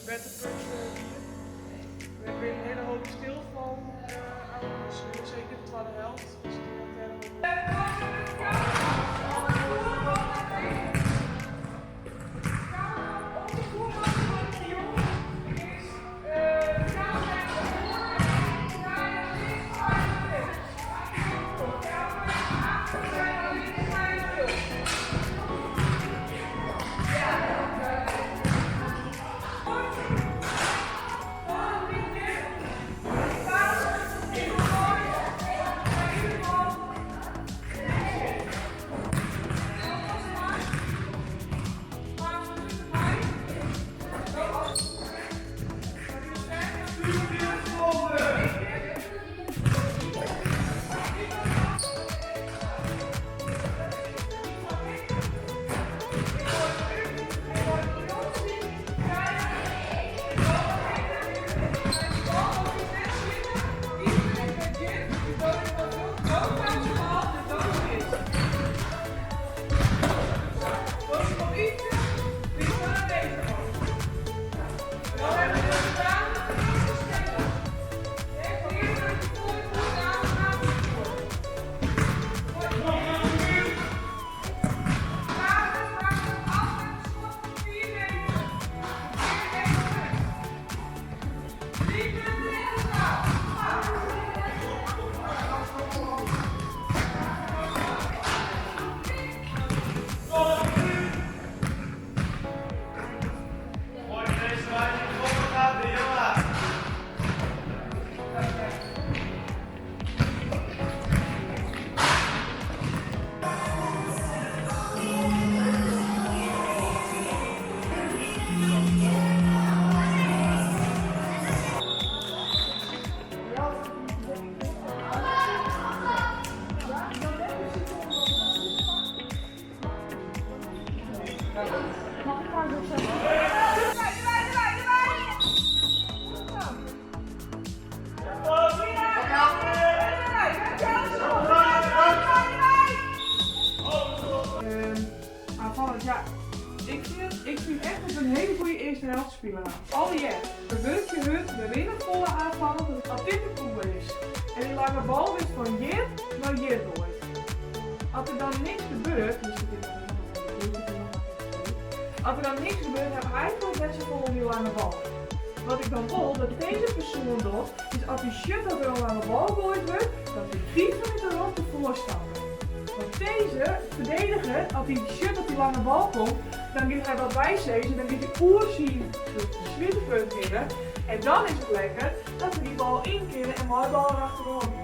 Betterpunch hier. We hebben weer een hele hoop stilval ouders, zeker de tweede helft. Dus ik vind echt dat we een hele goede eerste helft spelen. Een beetje hut, we winnen volle aanvallen, dat als dit de koe is. En die lange bal is van Jit naar Jit nooit. Als er dan niks gebeurt, als er dan niks gebeurt, hebben we eigenlijk net zo vol om die lange bal. Wat ik dan wil, dat deze persoon doet, is als die shit dat er een lange bal gooit wordt, dat hij 10 minuten rond de voorstander. Want deze verdediger, als die shit op die lange bal komt, dan gaat hij wat wijzen, dan gaat hij oerzien de slittenpunt hebben. En dan is het lekker dat we die bal inkeren en mooi bal erachterom doen.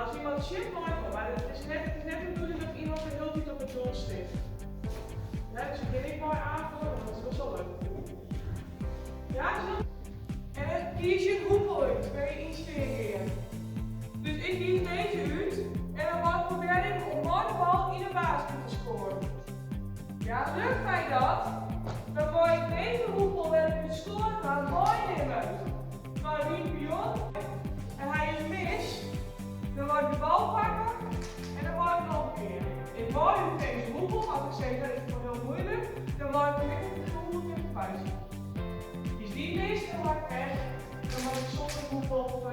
Als iemand shit maakt, maar het is net de bedoeling dat iemand er heel diep op het doel sticht. Ja, dus ik ben ik mooi aanvoeren, want dat is wel zo leuk. Ja, zo. En dan kies je een hoepel uit, dan kun je inspireren. Dus ik kies deze uit en dan probeer ik om mooi de bal in de basket te scoren. Ja, lukt mij dat, dan word ik deze hoepel waar ik de score ga mooi nemen. Maar die pion en hij is mis. Dan word ik de bal pakken en dan word ik nog een keer. Ik word nu deze hoepel, als ik zeg dat is het heel moeilijk, dan word ik weer de hoepel in de vuist. Dus die mis, dan word ik weg, dan word ik gevolgen